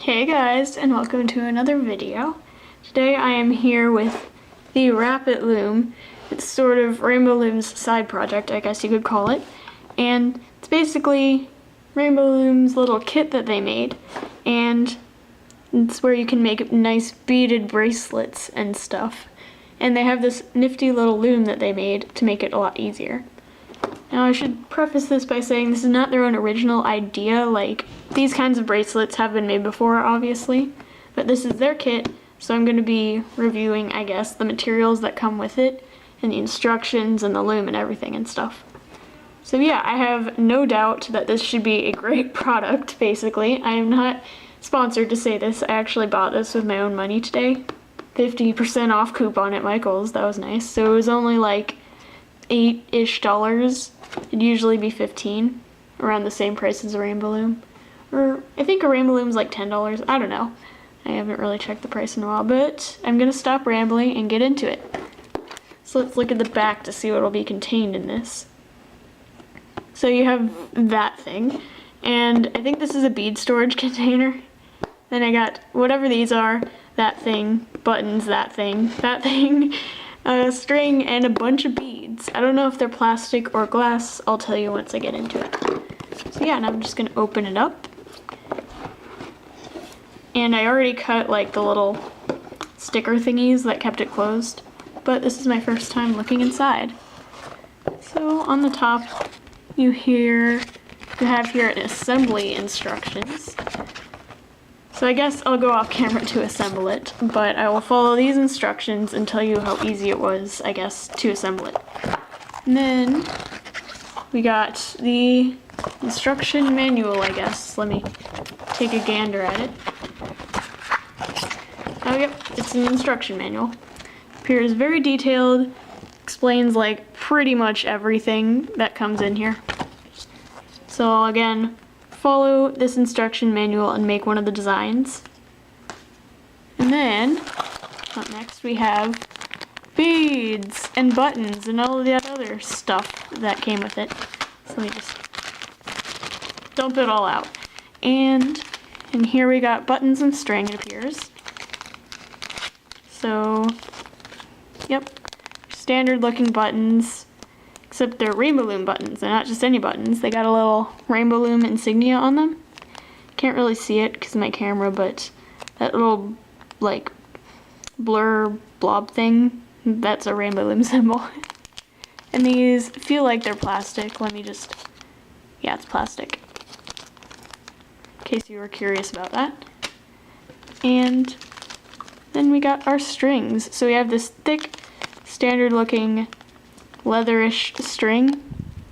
Hey guys, and welcome to another video. Today I am here with the Wrap It Loom. It's sort of Rainbow Loom's side project, I guess you could call it. And it's basically Rainbow Loom's little kit that they made. And it's where you can make nice beaded bracelets and stuff. And they have this nifty little loom that they made to make it a lot easier. Now I should preface this by saying this is not their own original idea. Like, these kinds of bracelets have been made before, obviously, but this is their kit, so I'm going to be reviewing, I guess, the materials that come with it, and the instructions, and the loom, and everything and stuff. So yeah, I have no doubt that this should be a great product, basically. I am not sponsored to say this. I actually bought this with my own money today. 50% off coupon at Michael's, that was nice. So it was only like $8-ish. It'd usually be $15, around the same price as a Rainbow Loom. Or I think a Rainbow Loom's like $10, I don't know. I haven't really checked the price in a while, but I'm gonna stop rambling and get into it. So let's look at the back to see what will be contained in this. So you have that thing, and I think this is a bead storage container. Then I got whatever these are, that thing, buttons, that thing, a string, and a bunch of beads. I don't know if they're plastic or glass. I'll tell you once I get into it. So yeah, and I'm just gonna open it up. And I already cut like the little sticker thingies that kept it closed, but this is my first time looking inside. So on the top, you have here an assembly instructions. So I guess I'll go off camera to assemble it, but I will follow these instructions and tell you how easy it was, I guess, to assemble it. And then we got the instruction manual, I guess. Let me take a gander at it. Oh yep, it's an instruction manual. Appears very detailed, explains like pretty much everything that comes in here. So again, follow this instruction manual and make one of the designs. And then, up next we have beads and buttons and all of that other stuff that came with it. So let me just dump it all out. And here we got buttons and string, it appears. So, yep, standard looking buttons. Except they're Rainbow Loom buttons. They're not just any buttons. They got a little Rainbow Loom insignia on them. Can't really see it because of my camera, but that little, like, blur blob thing, that's a Rainbow Loom symbol. And these feel like they're plastic. Let me just, yeah, it's plastic. In case you were curious about that. And then we got our strings. So we have this thick, standard looking leatherish string.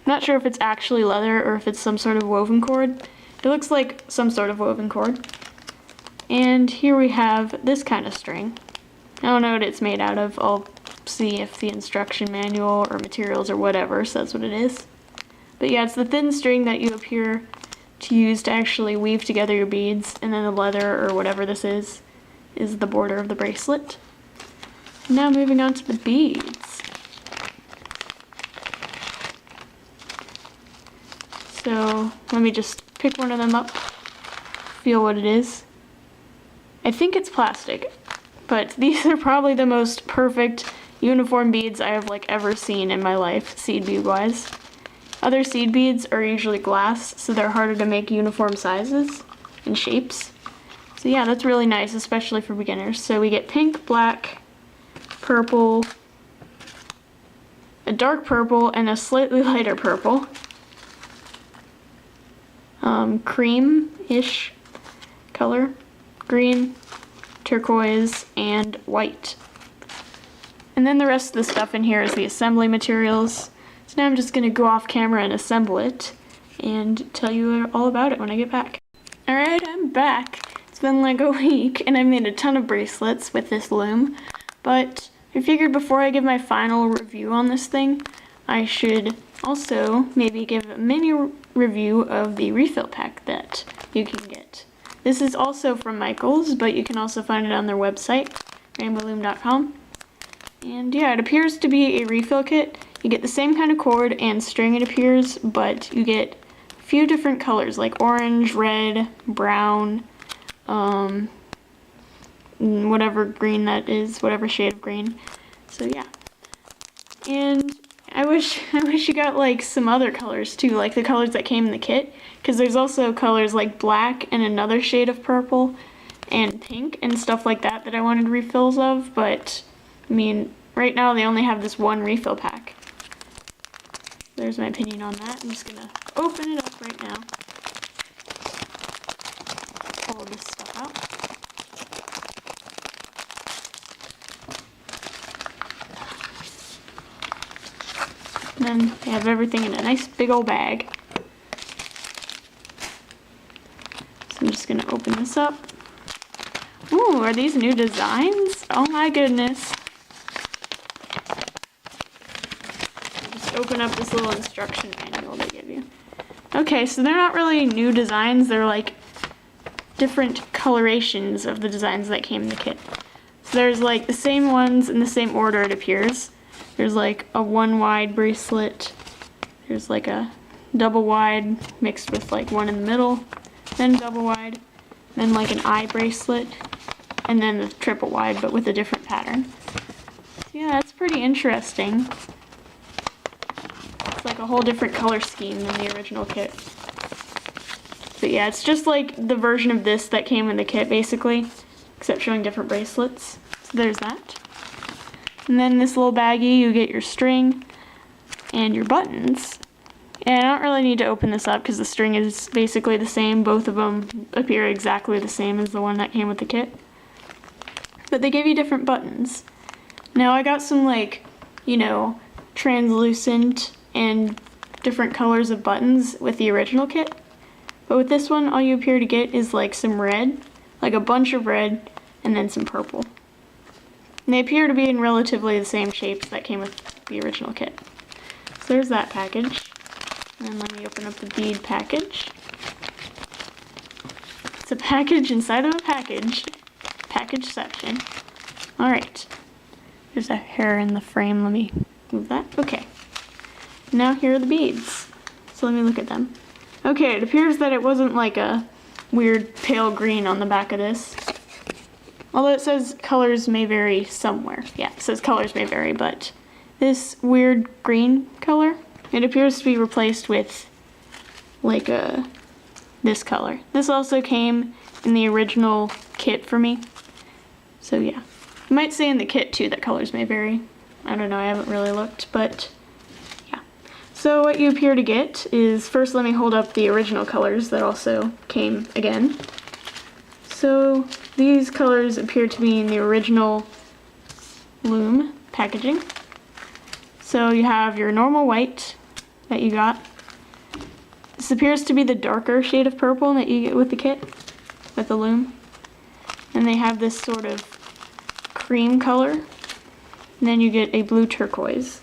Not sure if it's actually leather or if it's some sort of woven cord. It looks like some sort of woven cord. And here we have this kind of string. I don't know what it's made out of. I'll see if the instruction manual or materials or whatever says what it is. But yeah, it's the thin string that you appear to use to actually weave together your beads, and then the leather or whatever this is the border of the bracelet. Now moving on to the beads. So let me just pick one of them up, feel what it is. I think it's plastic, but these are probably the most perfect uniform beads I have like ever seen in my life, seed bead wise. Other seed beads are usually glass, so they're harder to make uniform sizes and shapes. So yeah, that's really nice, especially for beginners. So we get pink, black, purple, a dark purple, and a slightly lighter purple. Cream-ish color, green, turquoise, and white. And then the rest of the stuff in here is the assembly materials. So now I'm just going to go off camera and assemble it and tell you all about it when I get back. Alright, I'm back. It's been like a week and I made a ton of bracelets with this loom, but I figured before I give my final review on this thing, I should also maybe give a mini review of the refill pack that you can get. This is also from Michael's, but you can also find it on their website, rainbowloom.com. And yeah, it appears to be a refill kit. You get the same kind of cord and string, it appears, but you get a few different colors like orange, red, brown, whatever green that is, whatever shade of green. So yeah. And I wish you got like some other colors too, like the colors that came in the kit, because there's also colors like black and another shade of purple and pink and stuff like that that I wanted refills of, but I mean, right now they only have this one refill pack. There's my opinion on that. I'm just gonna open it up right now. Pull all this stuff out. And then they have everything in a nice big old bag. So I'm just gonna open this up. Ooh, are these new designs? Oh my goodness. Just open up this little instruction manual they give you. Okay, so they're not really new designs, they're like different colorations of the designs that came in the kit. So there's like the same ones in the same order, it appears. There's like a 1 wide bracelet, there's like a double wide mixed with like one in the middle, then double wide, then like an eye bracelet, and then the triple wide but with a different pattern. So yeah, that's pretty interesting. It's like a whole different color scheme than the original kit. But yeah, it's just like the version of this that came in the kit basically, except showing different bracelets. So there's that. And then this little baggie, you get your string and your buttons. And I don't really need to open this up because the string is basically the same. Both of them appear exactly the same as the one that came with the kit. But they give you different buttons. Now I got some like, you know, translucent and different colors of buttons with the original kit. But with this one, all you appear to get is like some red, like a bunch of red, and then some purple. And they appear to be in relatively the same shapes that came with the original kit. So there's that package. And then let me open up the bead package. It's a package inside of a package. Package-ception. Alright. There's a hair in the frame. Let me move that. Okay. Now here are the beads. So let me look at them. Okay, it appears that it wasn't like a weird pale green on the back of this. Although it says colors may vary somewhere. Yeah, it says colors may vary, but this weird green color, it appears to be replaced with like this color. This also came in the original kit for me. So yeah. You might say in the kit too that colors may vary. I don't know, I haven't really looked, but yeah. So what you appear to get is, first let me hold up the original colors that also came again. So these colors appear to be in the original Loom packaging. So you have your normal white that you got. This appears to be the darker shade of purple that you get with the kit, with the Loom. And they have this sort of cream color. And then you get a blue turquoise.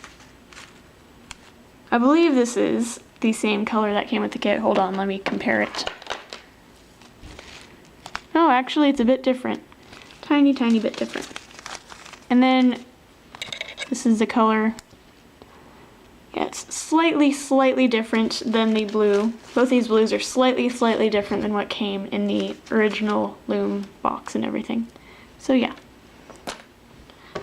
I believe this is the same color that came with the kit. Hold on, let me compare it. Oh, actually it's a bit different. Tiny, tiny bit different. And then this is the color. Yeah, it's slightly different than the blue. Both these blues are slightly different than what came in the original Loom box and everything. So yeah.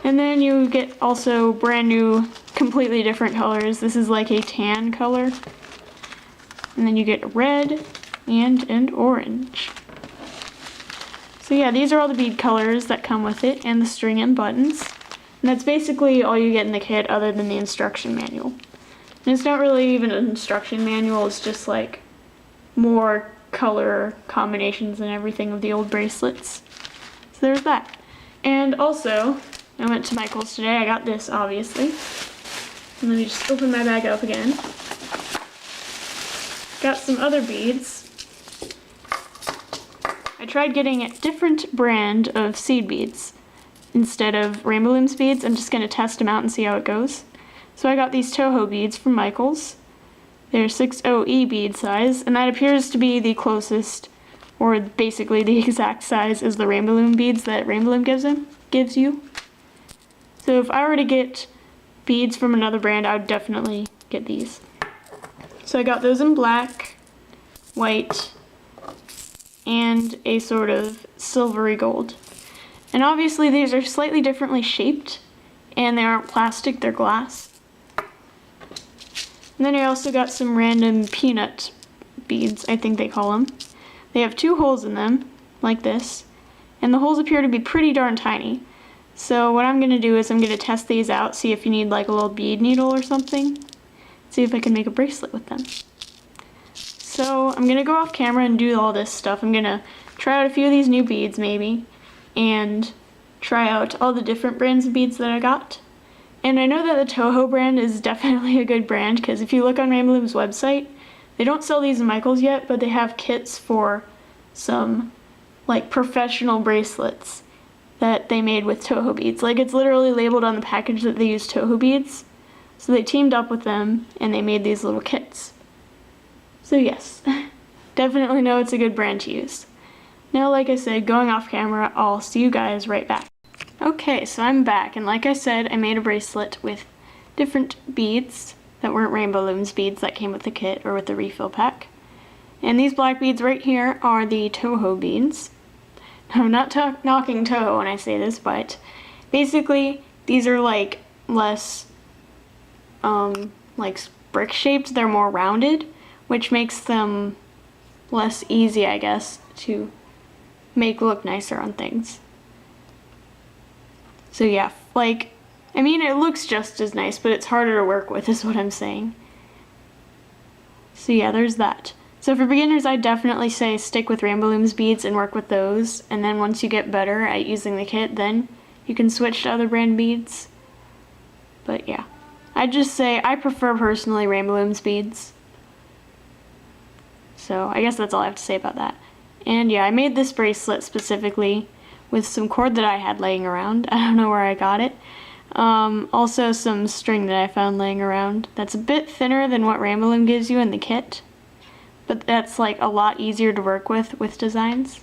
And then you get also brand new, completely different colors. This is like a tan color. And then you get red and an orange. So yeah, these are all the bead colors that come with it, and the string and buttons. And that's basically all you get in the kit other than the instruction manual. And it's not really even an instruction manual, it's just like more color combinations and everything of the old bracelets. So there's that. And also, I went to Michael's today, I got this obviously. And let me just open my bag up again. Got some other beads. I tried getting a different brand of seed beads instead of Rainbow Loom's beads. I'm just going to test them out and see how it goes. So I got these Toho beads from Michael's. They're 60E bead size, and that appears to be the closest, or basically the exact size as the Rainbow Loom beads that Rainbow Loom gives you. So if I were to get beads from another brand, I would definitely get these. So I got those in black, white, and a sort of silvery gold. And obviously these are slightly differently shaped, and they aren't plastic, they're glass. And then I also got some random peanut beads, I think they call them. They have 2 holes in them, like this, and the holes appear to be pretty darn tiny. So what I'm going to do is I'm going to test these out, see if you need like a little bead needle or something, see if I can make a bracelet with them. So I'm going to go off camera and do all this stuff. I'm going to try out a few of these new beads maybe, and try out all the different brands of beads that I got. And I know that the Toho brand is definitely a good brand, because if you look on Rainbow Loom's website, they don't sell these in Michaels yet, but they have kits for some like professional bracelets that they made with Toho beads. Like, it's literally labeled on the package that they use Toho beads. So they teamed up with them and they made these little kits. So yes, definitely know it's a good brand to use. Now, like I said, going off camera, I'll see you guys right back. Okay, so I'm back, and like I said, I made a bracelet with different beads that weren't Rainbow Loom's beads that came with the kit or with the refill pack. And these black beads right here are the Toho beads. I'm not knocking Toho when I say this, but basically these are like less like brick shaped. They're more rounded, which makes them less easy, I guess, to make look nicer on things. So yeah, like, I mean, it looks just as nice, but it's harder to work with is what I'm saying. So yeah, there's that. So for beginners, I'd definitely say stick with Rainbow Loom's beads and work with those, and then once you get better at using the kit, then you can switch to other brand beads. But yeah, I'd just say I prefer personally Rainbow Loom's beads. So I guess that's all I have to say about that. And yeah, I made this bracelet specifically with some cord that I had laying around. I don't know where I got it. Also some string that I found laying around that's a bit thinner than what Rainbow Loom gives you in the kit, but that's like a lot easier to work with designs.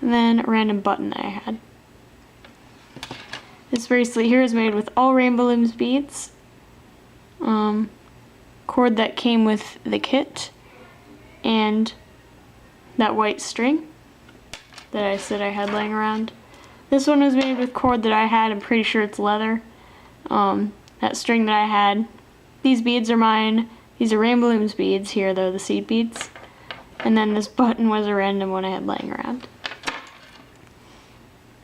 And then a random button that I had. This bracelet here is made with all Rainbow Loom's beads. Cord that came with the kit, and that white string that I said I had laying around. This one was made with cord that I had. I'm pretty sure it's leather. That string that I had. These beads are mine. These are Rainbow Loom's beads. Here, though, the seed beads. And then this button was a random one I had laying around.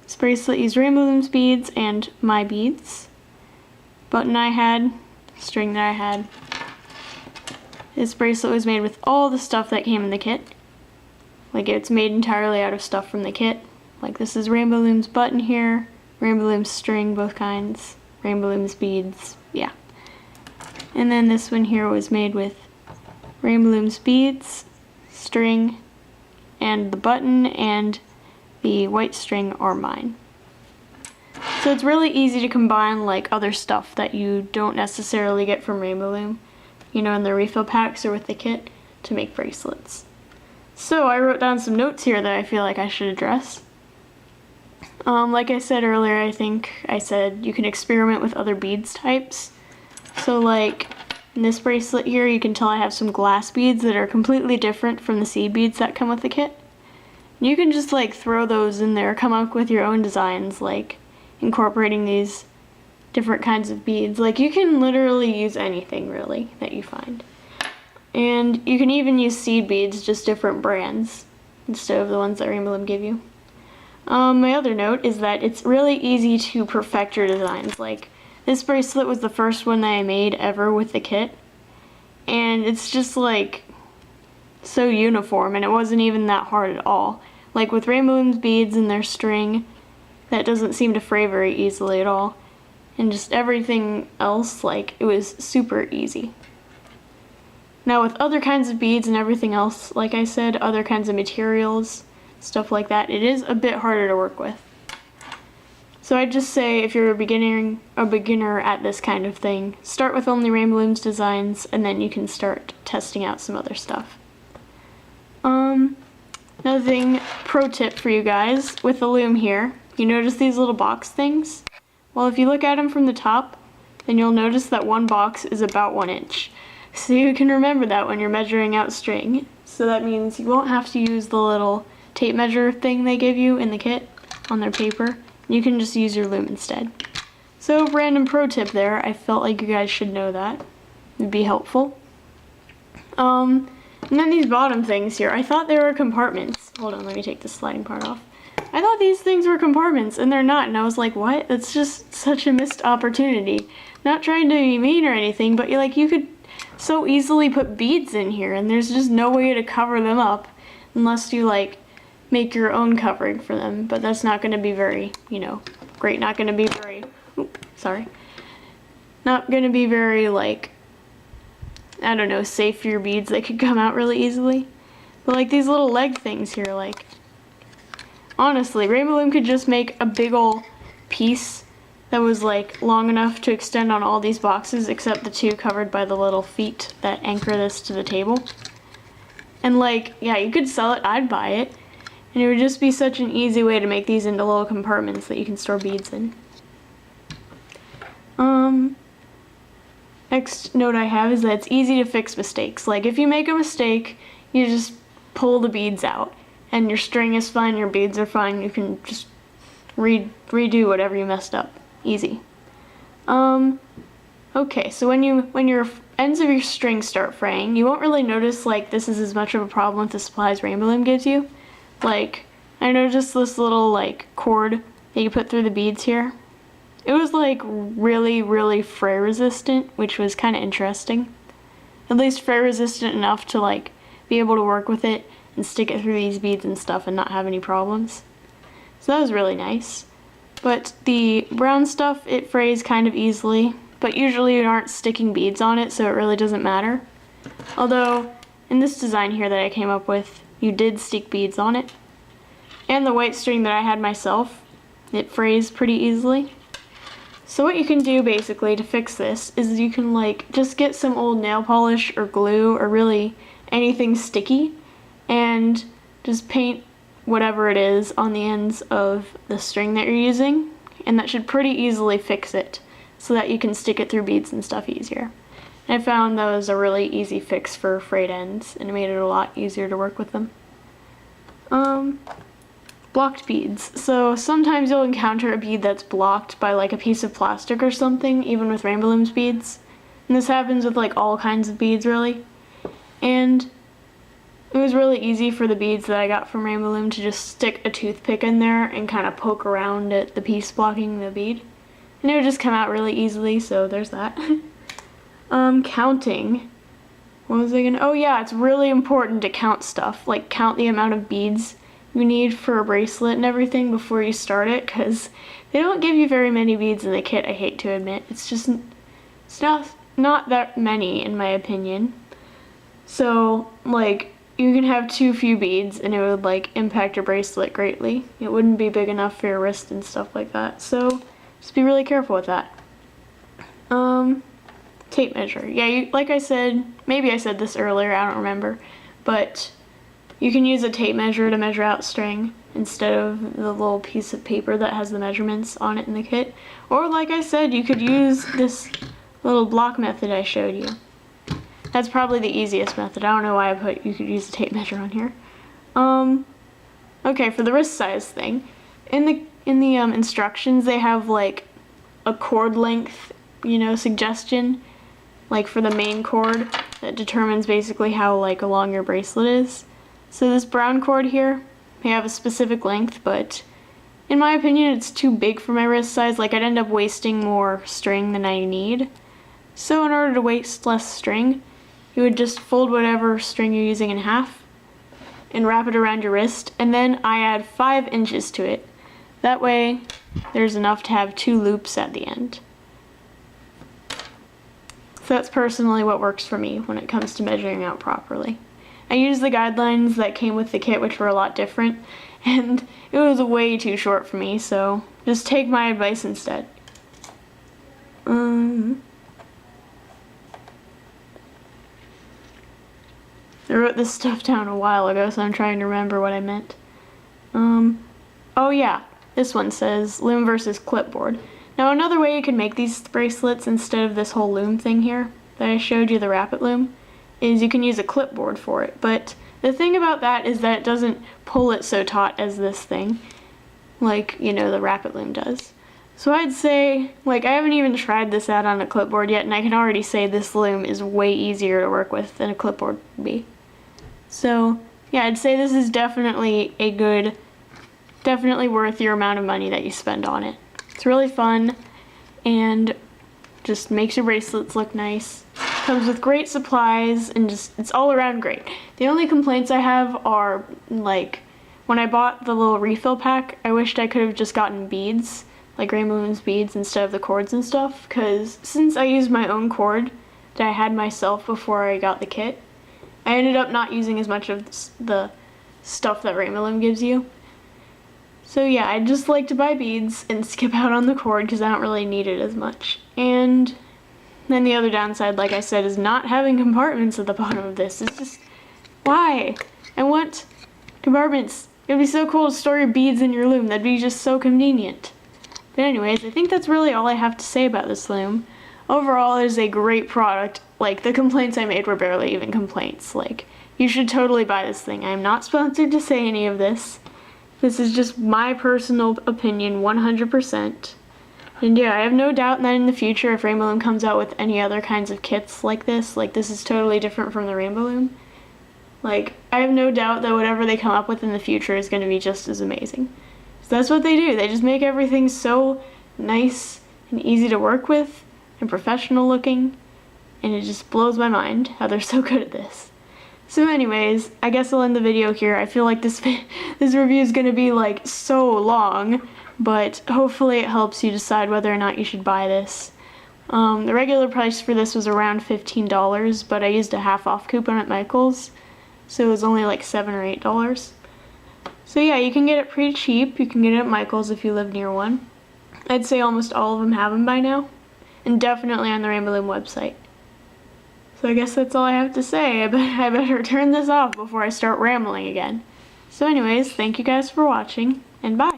This bracelet used Rainbow Loom's beads and my beads. Button I had. String that I had. This bracelet was made with all the stuff that came in the kit. Like, it's made entirely out of stuff from the kit. Like, this is Rainbow Loom's button here, Rainbow Loom's string, both kinds, Rainbow Loom's beads, yeah. And then this one here was made with Rainbow Loom's beads, string, and the button and the white string are mine. So it's really easy to combine like other stuff that you don't necessarily get from Rainbow Loom, you know, in the refill packs or with the kit, to make bracelets. So I wrote down some notes here that I feel like I should address. Like I said earlier, I think I said you can experiment with other beads types. So like in this bracelet here, you can tell I have some glass beads that are completely different from the seed beads that come with the kit. You can just like throw those in there, come up with your own designs, like incorporating these different kinds of beads. Like, you can literally use anything really that you find. And you can even use seed beads, just different brands, instead of the ones that Rainbow Loom give you. My other note is that it's really easy to perfect your designs. Like, this bracelet was the first one that I made ever with the kit, and it's just like so uniform, and it wasn't even that hard at all. Like with Rainbow Loom's beads and their string, that doesn't seem to fray very easily at all. And just everything else, like, it was super easy. Now with other kinds of beads and everything else, like I said, other kinds of materials, stuff like that, it is a bit harder to work with. So I'd just say if you're a beginner at this kind of thing, start with only Rainbow Loom's designs, and then you can start testing out some other stuff. Another thing, pro tip for you guys, with the loom here, you notice these little box things? Well, if you look at them from the top, then you'll notice that one box is about 1 inch. So you can remember that when you're measuring out string. So that means you won't have to use the little tape measure thing they give you in the kit on their paper. You can just use your loom instead. So random pro tip there, I felt like you guys should know that. It'd be helpful. And then these bottom things here, I thought they were compartments. Hold on, let me take the sliding part off. I thought these things were compartments, and they're not, and I was like, what? That's just such a missed opportunity. Not trying to be mean or anything, but you could so easily put beads in here, and there's just no way to cover them up unless you make your own covering for them, but that's not going to be very, great. Not going to be very, not going to be very, I don't know, safe for your beads. They could come out really easily. But these little leg things here, honestly, Rainbow Loom could just make a big ol' piece that was long enough to extend on all these boxes except the two covered by the little feet that anchor this to the table. And yeah, you could sell it, I'd buy it. And it would just be such an easy way to make these into little compartments that you can store beads in. Next note I have is that it's easy to fix mistakes. If you make a mistake, you just pull the beads out. And your string is fine, your beads are fine, you can just redo whatever you messed up. Easy. Okay, so when your ends of your string start fraying, you won't really notice this is as much of a problem with the supplies Rainbow Loom gives you. I noticed this little cord that you put through the beads here. It was really, really fray resistant, which was kind of interesting. At least fray resistant enough to be able to work with it and stick it through these beads and stuff and not have any problems. So that was really nice. But the brown stuff, it frays kind of easily, but usually you aren't sticking beads on it, so it really doesn't matter. Although, in this design here that I came up with, you did stick beads on it. And the white string that I had myself, it frays pretty easily. So what you can do basically to fix this is you can just get some old nail polish or glue or really anything sticky and just paint whatever it is on the ends of the string that you're using, and that should pretty easily fix it so that you can stick it through beads and stuff easier. And I found that was a really easy fix for frayed ends, and it made it a lot easier to work with them. Blocked beads. So sometimes you'll encounter a bead that's blocked by a piece of plastic or something, even with Rainbow Loom's beads. And this happens with all kinds of beads really. And it was really easy for the beads that I got from Rainbow Loom to just stick a toothpick in there and kind of poke around at the piece blocking the bead. And it would just come out really easily, so there's that. Counting. What was I gonna, oh yeah, it's really important to count stuff. Count the amount of beads you need for a bracelet and everything before you start it, because they don't give you very many beads in the kit, I hate to admit. It's not that many in my opinion. So you can have too few beads and it would impact your bracelet greatly. It wouldn't be big enough for your wrist and stuff like that. So just be really careful with that. Tape measure. Yeah, like I said, maybe I said this earlier, I don't remember, but you can use a tape measure to measure out string instead of the little piece of paper that has the measurements on it in the kit. Or like I said, you could use this little block method I showed you. That's probably the easiest method. I don't know why I put you could use a tape measure on here. Okay, for the wrist size thing, in the instructions they have a cord length, suggestion, for the main cord that determines basically how long your bracelet is. So this brown cord here may have a specific length, but in my opinion it's too big for my wrist size. I'd end up wasting more string than I need. So in order to waste less string, you would just fold whatever string you're using in half and wrap it around your wrist, and then I add 5 inches to it. That way there's enough to have 2 loops at the end. So that's personally what works for me when it comes to measuring out properly. I used the guidelines that came with the kit, which were a lot different, and it was way too short for me, so just take my advice instead. I wrote this stuff down a while ago, so I'm trying to remember what I meant. Oh yeah, this one says loom versus clipboard. Now another way you can make these bracelets instead of this whole loom thing here that I showed you, the Rapid Loom, is you can use a clipboard for it, but The thing about that is that it doesn't pull it so taut as this thing, like, you know, the Rapid Loom does. So I'd say, like, I haven't even tried this out on a clipboard yet, and I can already say this loom is way easier to work with than a clipboard would be. So, yeah, I'd say this is definitely definitely worth your amount of money that you spend on it. It's really fun, and just makes your bracelets look nice. Comes with great supplies, and just, it's all around great. The only complaints I have are, like, when I bought the little refill pack, I wished I could have just gotten beads, like Rainbow Loom's beads, instead of the cords and stuff, because since I used my own cord that I had myself before I got the kit, I ended up not using as much of the stuff that Rainbow Loom gives you. So yeah, I just like to buy beads and skip out on the cord because I don't really need it as much. And then the other downside, like I said, is not having compartments at the bottom of this. It's just, why? I want compartments. It would be so cool to store your beads in your loom. That'd be just so convenient. But anyways, I think that's really all I have to say about this loom. Overall, it is a great product. Like, the complaints I made were barely even complaints. Like, you should totally buy this thing. I am not sponsored to say any of this. This is just my personal opinion, 100%. And yeah, I have no doubt that in the future, if Rainbow Loom comes out with any other kinds of kits like this is totally different from the Rainbow Loom. Like, I have no doubt that whatever they come up with in the future is going to be just as amazing. So that's what they do. They just make everything so nice and easy to work with and professional looking, and it just blows my mind how they're so good at this. So anyways, I guess I'll end the video here. I feel like this review is going to be like so long, but hopefully it helps you decide whether or not you should buy this. The regular price for this was around $15, but I used a half-off coupon at Michael's, so it was only like $7 or $8. So yeah, you can get it pretty cheap. You can get it at Michael's if you live near one. I'd say almost all of them have them by now, and definitely on the Rainbow Loom website. So I guess that's all I have to say. I better turn this off before I start rambling again. So anyways, thank you guys for watching, and bye!